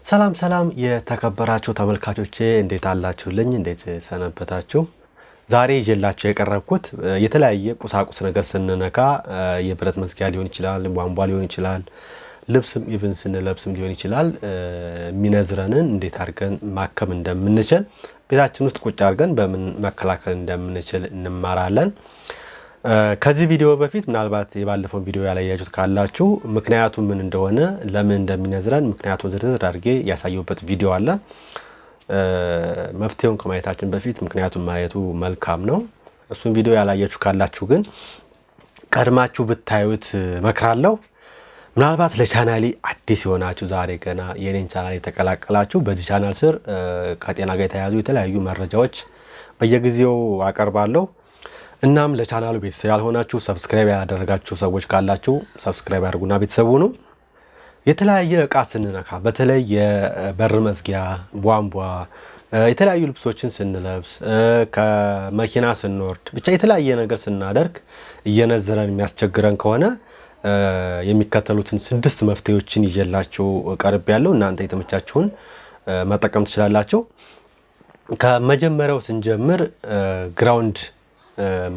ሰላም ሰላም የተከበራችሁ ተመልካቾቼ እንዴት አላችሁልኝ? እንዴት ሰነበታችሁ? ዛሬ ይዤላችሁ የቀረብኩት የተለያየ ቁሳቁስ ነገር ስንነካ የብረት መዝጊያ ሊሆን ይችላል፣ ቧንቧ ሊሆን ይችላል፣ ልብስም ኢቭን ስንለብስም ሊሆን ይችላል የሚነዝረንን እንዴት አድርገን ማከም እንደምንችል ቤታችን ውስጥ ቁጭ አድርገን በምን መከላከል እንደምንችል እንማራለን። ከዚህ ቪዲዮ በፊት ምናልባት የባለፈው ቪዲዮ ያላያችሁት ካላችሁ ምክንያቱ ምን እንደሆነ ለምን እንደሚነዝረን ምክንያቱን ዝርዝር አድርጌ ያሳየሁበት ቪዲዮ አለ። መፍትሄውን ከማየታችን በፊት ምክንያቱን ማየቱ መልካም ነው። እሱን ቪዲዮ ያላያችሁ ካላችሁ ግን ቀድማችሁ ብታዩት መክራለሁ። ምናልባት ለቻናሌ አዲስ የሆናችሁ ዛሬ ገና የኔን ቻናል የተቀላቀላችሁ በዚህ ቻናል ስር ከጤና ጋር የተያያዙ የተለያዩ መረጃዎች በየጊዜው አቀርባለሁ። እናም ለቻናሉ ቤተሰብ ያልሆናችሁ ሰብስክራይብ ያደረጋችሁ ሰዎች ካላችሁ ሰብስክራይብ አድርጉና ቤተሰቡ ነው። የተለያየ እቃ ስንነካ በተለይ የበር መዝጊያ፣ ቧንቧ፣ የተለያዩ ልብሶችን ስንለብስ፣ ከመኪና ስንወርድ ብቻ የተለያየ ነገር ስናደርግ እየነዘረን የሚያስቸግረን ከሆነ የሚከተሉትን 6 መፍትሄዎችን ይዤላችሁ ቀርብ ያለው እናንተ የተመቻችሁን መጠቀም ትችላላችሁ። ከመጀመሪያው ስንጀምር ግራውንድ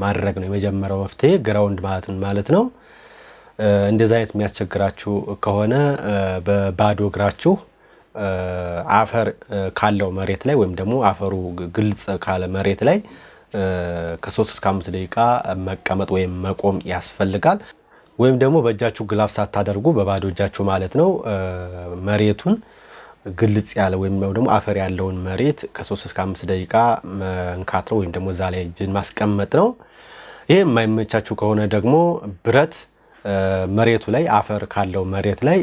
ማድረግ ነው የመጀመሪያው መፍትሄ። ግራውንድ ማለት ነው እንደዛ አይነት የሚያስቸግራችሁ ከሆነ በባዶ እግራችሁ አፈር ካለው መሬት ላይ ወይም ደግሞ አፈሩ ግልጽ ካለ መሬት ላይ ከ3 እስከ 5 ደቂቃ መቀመጥ ወይም መቆም ያስፈልጋል። ወይም ደግሞ በእጃችሁ ግላፍ ሳታደርጉ በባዶ እጃችሁ ማለት ነው መሬቱን ግልጽ ያለ ወይም ደግሞ አፈር ያለውን መሬት ከ3 እስከ 5 ደቂቃ መንካት ነው ወይም ደግሞ እዛ ላይ እጅን ማስቀመጥ ነው። ይሄ የማይመቻችሁ ከሆነ ደግሞ ብረት መሬቱ ላይ አፈር ካለው መሬት ላይ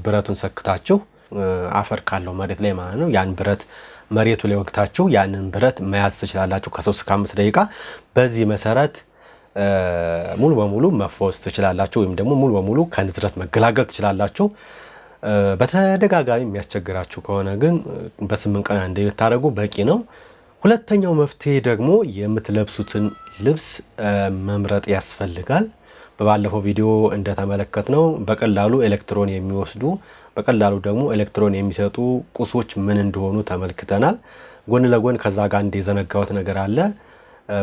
ብረቱን ሰክታችሁ አፈር ካለው መሬት ላይ ማለት ነው ያን ብረት መሬቱ ላይ ወግታችሁ ያንን ብረት መያዝ ትችላላችሁ ከ3 እስከ 5 ደቂቃ። በዚህ መሰረት ሙሉ በሙሉ መፈወስ ትችላላችሁ ወይም ደግሞ ሙሉ በሙሉ ከንዝረት መገላገል ትችላላችሁ። በተደጋጋሚ የሚያስቸግራችሁ ከሆነ ግን በ8 ቀን አንዴ ብታደርጉ በቂ ነው። ሁለተኛው መፍትሄ ደግሞ የምትለብሱትን ልብስ መምረጥ ያስፈልጋል። በባለፈው ቪዲዮ እንደተመለከትነው በቀላሉ ኤሌክትሮን የሚወስዱ በቀላሉ ደግሞ ኤሌክትሮን የሚሰጡ ቁሶች ምን እንደሆኑ ተመልክተናል። ጎን ለጎን ከዛ ጋር እንደዘነጋሁት ነገር አለ።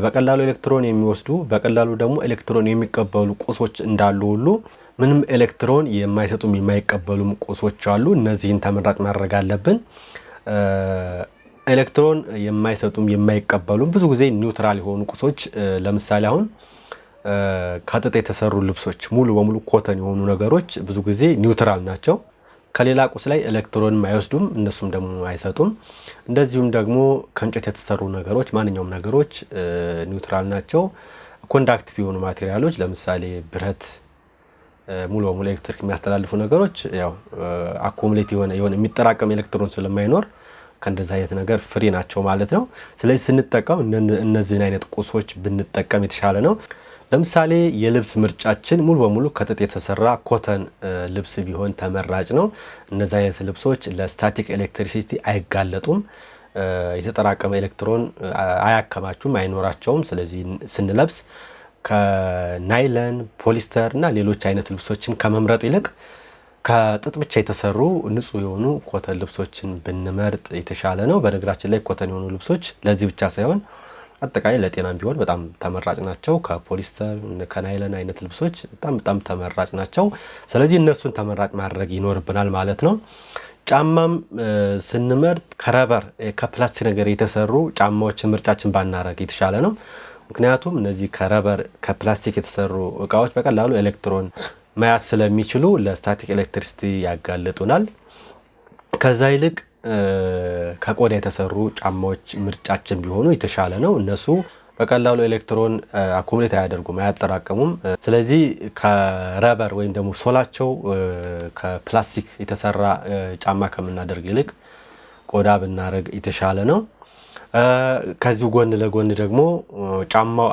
በቀላሉ ኤሌክትሮን የሚወስዱ በቀላሉ ደግሞ ኤሌክትሮን የሚቀበሉ ቁሶች እንዳሉ ሁሉ ምንም ኤሌክትሮን የማይሰጡም የማይቀበሉም ቁሶች አሉ። እነዚህን ተመራጭ ማድረግ አለብን። ኤሌክትሮን የማይሰጡም የማይቀበሉም ብዙ ጊዜ ኒውትራል የሆኑ ቁሶች ለምሳሌ አሁን ከጥጥ የተሰሩ ልብሶች ሙሉ በሙሉ ኮተን የሆኑ ነገሮች ብዙ ጊዜ ኒውትራል ናቸው። ከሌላ ቁስ ላይ ኤሌክትሮንም አይወስዱም፣ እነሱም ደግሞ አይሰጡም። እንደዚሁም ደግሞ ከእንጨት የተሰሩ ነገሮች ማንኛውም ነገሮች ኒውትራል ናቸው። ኮንዳክቲቭ የሆኑ ማቴሪያሎች ለምሳሌ ብረት ሙሉ በሙሉ ኤሌክትሪክ የሚያስተላልፉ ነገሮች ያው አኮሙሌት የሆነ የሚጠራቀም ኤሌክትሮን ስለማይኖር ከእንደዛ አይነት ነገር ፍሪ ናቸው ማለት ነው። ስለዚህ ስንጠቀም እነዚህን አይነት ቁሶች ብንጠቀም የተሻለ ነው። ለምሳሌ የልብስ ምርጫችን ሙሉ በሙሉ ከጥጥ የተሰራ ኮተን ልብስ ቢሆን ተመራጭ ነው። እነዚህ አይነት ልብሶች ለስታቲክ ኤሌክትሪሲቲ አይጋለጡም። የተጠራቀመ ኤሌክትሮን አያከማቹም፣ አይኖራቸውም። ስለዚህ ስንለብስ ከናይለን፣ ፖሊስተር እና ሌሎች አይነት ልብሶችን ከመምረጥ ይልቅ ከጥጥ ብቻ የተሰሩ ንጹህ የሆኑ ኮተን ልብሶችን ብንመርጥ የተሻለ ነው። በነገራችን ላይ ኮተን የሆኑ ልብሶች ለዚህ ብቻ ሳይሆን አጠቃላይ ለጤናም ቢሆን በጣም ተመራጭ ናቸው። ከፖሊስተር ከናይለን አይነት ልብሶች በጣም ተመራጭ ናቸው። ስለዚህ እነሱን ተመራጭ ማድረግ ይኖርብናል ማለት ነው። ጫማም ስንመርጥ ከረበር ከፕላስቲክ ነገር የተሰሩ ጫማዎችን ምርጫችን ባናረግ የተሻለ ነው። ምክንያቱም እነዚህ ከረበር ከፕላስቲክ የተሰሩ እቃዎች በቀላሉ ኤሌክትሮን መያዝ ስለሚችሉ ለስታቲክ ኤሌክትሪሲቲ ያጋልጡናል። ከዛ ይልቅ ከቆዳ የተሰሩ ጫማዎች ምርጫችን ቢሆኑ የተሻለ ነው። እነሱ በቀላሉ ኤሌክትሮን አኮሙሌት አያደርጉም፣ አያጠራቀሙም። ስለዚህ ከረበር ወይም ደግሞ ሶላቸው ከፕላስቲክ የተሰራ ጫማ ከምናደርግ ይልቅ ቆዳ ብናደርግ የተሻለ ነው። ከዚሁ ጎን ለጎን ደግሞ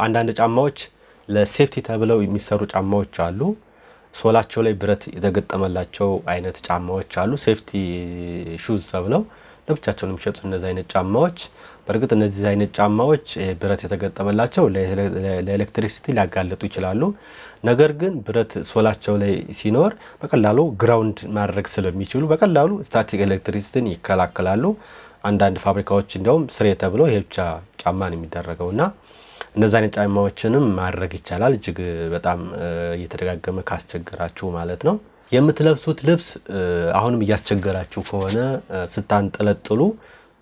አንዳንድ ጫማዎች ለሴፍቲ ተብለው የሚሰሩ ጫማዎች አሉ። ሶላቸው ላይ ብረት የተገጠመላቸው አይነት ጫማዎች አሉ። ሴፍቲ ሹዝ ተብለው ለብቻቸው የሚሸጡ እነዚህ አይነት ጫማዎች በእርግጥ እነዚህ አይነት ጫማዎች ብረት የተገጠመላቸው ለኤሌክትሪሲቲ ሊያጋልጡ ይችላሉ። ነገር ግን ብረት ሶላቸው ላይ ሲኖር በቀላሉ ግራውንድ ማድረግ ስለሚችሉ በቀላሉ ስታቲክ ኤሌክትሪሲቲን ይከላከላሉ። አንዳንድ ፋብሪካዎች እንደውም ስሬ ተብሎ ይሄ ብቻ ጫማ ነው የሚደረገውና እነዛ አይነት ጫማዎችንም ማድረግ ይቻላል። እጅግ በጣም እየተደጋገመ ካስቸገራችሁ ማለት ነው። የምትለብሱት ልብስ አሁንም እያስቸገራችሁ ከሆነ ስታንጠለጥሉ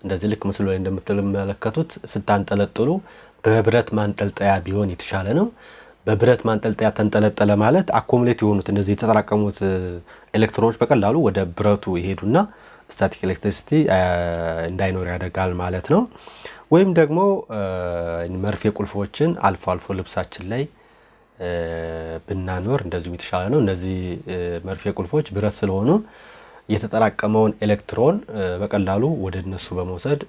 እንደዚህ ልክ ምስሉ ላይ እንደምትመለከቱት ስታንጠለጥሉ በብረት ማንጠልጠያ ቢሆን የተሻለ ነው። በብረት ማንጠልጠያ ተንጠለጠለ ማለት አኮሙሌት የሆኑት እነዚህ የተጠራቀሙት ኤሌክትሮኖች በቀላሉ ወደ ብረቱ ይሄዱና ስታቲክ ኤሌክትሪሲቲ እንዳይኖር ያደርጋል ማለት ነው። ወይም ደግሞ መርፌ ቁልፎችን አልፎ አልፎ ልብሳችን ላይ ብናኖር እንደዚሁ የተሻለ ነው። እነዚህ መርፌ ቁልፎች ብረት ስለሆኑ የተጠራቀመውን ኤሌክትሮን በቀላሉ ወደ እነሱ በመውሰድ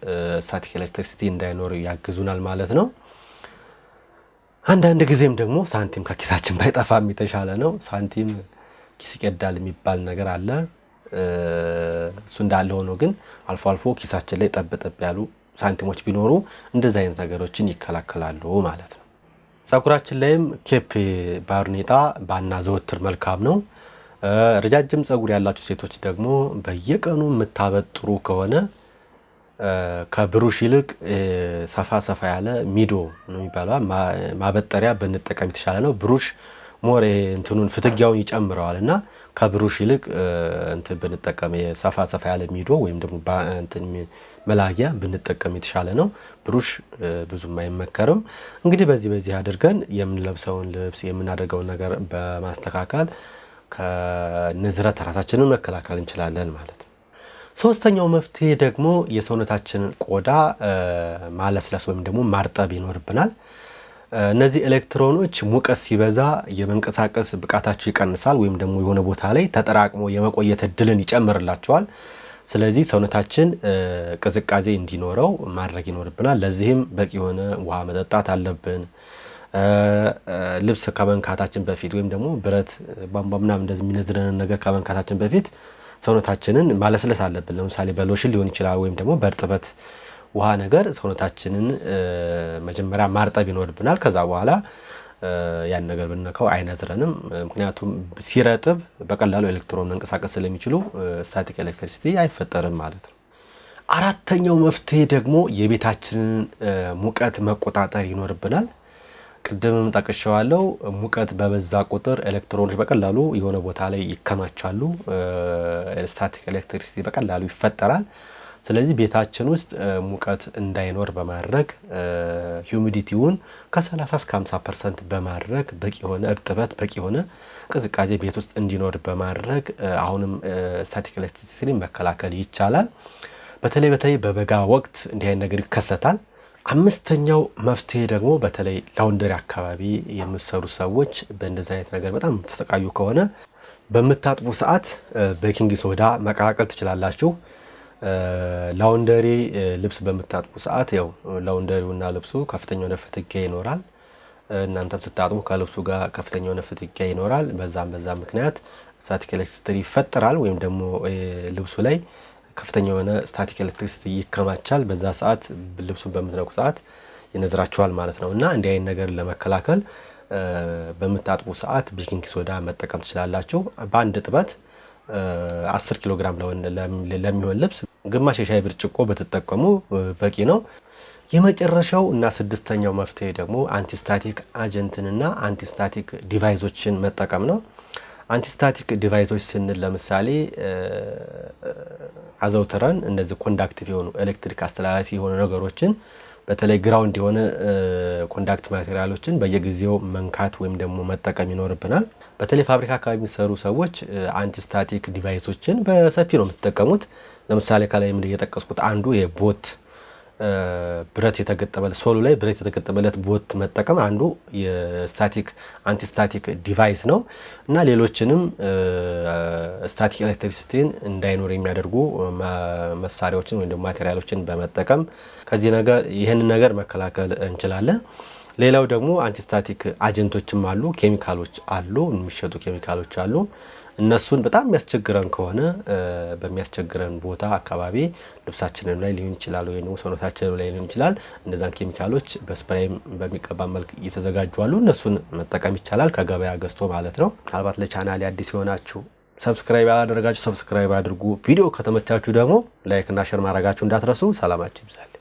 ስታቲክ ኤሌክትሪሲቲ እንዳይኖር ያግዙናል ማለት ነው። አንዳንድ ጊዜም ደግሞ ሳንቲም ከኪሳችን ባይጠፋም የተሻለ ነው። ሳንቲም ኪስ ይቀዳል የሚባል ነገር አለ። እሱ እንዳለ ሆኖ ግን አልፎ አልፎ ኪሳችን ላይ ጠብ ያሉ ሳንቲሞች ቢኖሩ እንደዚህ አይነት ነገሮችን ይከላከላሉ ማለት ነው። ፀጉራችን ላይም ኬፕ ባርኔጣ ባናዘወትር መልካም ነው። ረጃጅም ፀጉር ያላችሁ ሴቶች ደግሞ በየቀኑ የምታበጥሩ ከሆነ ከብሩሽ ይልቅ ሰፋ ያለ ሚዶ ነው የሚባለው ማበጠሪያ ብንጠቀም የተሻለ ነው። ብሩሽ ሞር እንትኑን ፍትጊያውን ይጨምረዋልና ከብሩሽ ይልቅ እንትን ብንጠቀም ሰፋ ያለ ሚዶ ወይም ደግሞ እንትን መላጊያ ብንጠቀም የተሻለ ነው። ብሩሽ ብዙም አይመከርም። እንግዲህ በዚህ አድርገን የምንለብሰውን ልብስ የምናደርገውን ነገር በማስተካከል ከንዝረት ራሳችንን መከላከል እንችላለን ማለት ነው። ሶስተኛው መፍትሄ ደግሞ የሰውነታችንን ቆዳ ማለስለስ ወይም ደግሞ ማርጠብ ይኖርብናል። እነዚህ ኤሌክትሮኖች ሙቀት ሲበዛ የመንቀሳቀስ ብቃታቸው ይቀንሳል ወይም ደግሞ የሆነ ቦታ ላይ ተጠራቅሞ የመቆየት እድልን ይጨምርላቸዋል። ስለዚህ ሰውነታችን ቅዝቃዜ እንዲኖረው ማድረግ ይኖርብናል። ለዚህም በቂ የሆነ ውሃ መጠጣት አለብን። ልብስ ከመንካታችን በፊት ወይም ደግሞ ብረት ቧንቧ ምናምን እንደዚህ የሚነዝረንን ነገር ከመንካታችን በፊት ሰውነታችንን ማለስለስ አለብን። ለምሳሌ በሎሽን ሊሆን ይችላል ወይም ደግሞ በእርጥበት ውሃ ነገር ሰውነታችንን መጀመሪያ ማርጠብ ይኖርብናል። ከዛ በኋላ ያን ነገር ብንነካው አይነዝረንም። ምክንያቱም ሲረጥብ በቀላሉ ኤሌክትሮን መንቀሳቀስ ስለሚችሉ ስታቲክ ኤሌክትሪሲቲ አይፈጠርም ማለት ነው። አራተኛው መፍትሄ ደግሞ የቤታችንን ሙቀት መቆጣጠር ይኖርብናል። ቅድምም ጠቅሼዋለሁ። ሙቀት በበዛ ቁጥር ኤሌክትሮኖች በቀላሉ የሆነ ቦታ ላይ ይከማቻሉ። ስታቲክ ኤሌክትሪሲቲ በቀላሉ ይፈጠራል። ስለዚህ ቤታችን ውስጥ ሙቀት እንዳይኖር በማድረግ ሂዩሚዲቲውን ከ30 እስከ 50% በማድረግ በቂ የሆነ እርጥበት በቂ የሆነ ቅዝቃዜ ቤት ውስጥ እንዲኖር በማድረግ አሁንም ስታቲክ ኤሌክትሪሲቲ መከላከል ይቻላል። በተለይ በበጋ ወቅት እንዲህ አይነት ነገር ይከሰታል። አምስተኛው መፍትሄ ደግሞ በተለይ ላውንደሪ አካባቢ የምትሰሩ ሰዎች በእንደዚህ አይነት ነገር በጣም ተሰቃዩ ከሆነ በምታጥቡ ሰዓት ቤኪንግ ሶዳ መቀላቀል ትችላላችሁ። ላውንደሪ ልብስ በምታጥቡ ሰዓት ያው ላውንደሪውና ልብሱ ከፍተኛ የሆነ ፍትጊያ ይኖራል። እናንተም ስታጥቡ ከልብሱ ጋር ከፍተኛ የሆነ ፍትጊያ ይኖራል። በዛ ምክንያት ስታቲክ ኤሌክትሪሲቲ ይፈጠራል ወይም ደግሞ ልብሱ ላይ ከፍተኛ የሆነ ስታቲክ ኤሌክትሪሲቲ ይከማቻል። በዛ ሰዓት ልብሱን በምትነኩ ሰዓት ይነዝራችኋል ማለት ነው። እና እንዲህ አይነት ነገር ለመከላከል በምታጥቡ ሰዓት ቤኪንግ ሶዳ መጠቀም ትችላላችሁ። በአንድ እጥበት 10 ኪሎ ግራም ለሚሆን ልብስ ግማሽ የሻይ ብርጭቆ በተጠቀሙ በቂ ነው። የመጨረሻው እና ስድስተኛው መፍትሄ ደግሞ አንቲስታቲክ አጀንትንና አንቲስታቲክ ዲቫይሶችን መጠቀም ነው። አንቲስታቲክ ዲቫይሶች ስንል ለምሳሌ አዘውትረን እነዚህ ኮንዳክቲቭ የሆኑ ኤሌክትሪክ አስተላላፊ የሆኑ ነገሮችን በተለይ ግራውንድ የሆነ ኮንዳክት ማቴሪያሎችን በየጊዜው መንካት ወይም ደግሞ መጠቀም ይኖርብናል። በተለይ ፋብሪካ አካባቢ የሚሰሩ ሰዎች አንቲስታቲክ ዲቫይሶችን በሰፊ ነው የምትጠቀሙት። ለምሳሌ ከላይ ምን እየጠቀስኩት አንዱ የቦት ብረት የተገጠመለት ሶሉ ላይ ብረት የተገጠመለት ቦት መጠቀም አንዱ የስታቲክ አንቲስታቲክ ዲቫይስ ነው እና ሌሎችንም ስታቲክ ኤሌክትሪሲቲን እንዳይኖር የሚያደርጉ መሳሪያዎችን ወይም ማቴሪያሎችን በመጠቀም ከዚህ ነገር ይሄንን ነገር መከላከል እንችላለን። ሌላው ደግሞ አንቲስታቲክ አጀንቶችም አሉ፣ ኬሚካሎች አሉ፣ የሚሸጡ ኬሚካሎች አሉ። እነሱን በጣም የሚያስቸግረን ከሆነ በሚያስቸግረን ቦታ አካባቢ ልብሳችንን ላይ ሊሆን ይችላል ወይ ነው ሰውነታችንን ላይ ሊሆን ይችላል እነዛን ኬሚካሎች በስፕሬይም በሚቀባ መልክ እየተዘጋጁ አሉ እነሱን መጠቀም ይቻላል ከገበያ ገዝቶ ማለት ነው። ምናልባት ለቻናሌ አዲስ የሆናችሁ ሰብስክራይብ ያላደረጋችሁ ሰብስክራይብ አድርጉ። ቪዲዮ ከተመቻችሁ ደግሞ ላይክ እና ሼር ማድረጋችሁ እንዳትረሱ። ሰላማችሁ ይብዛል።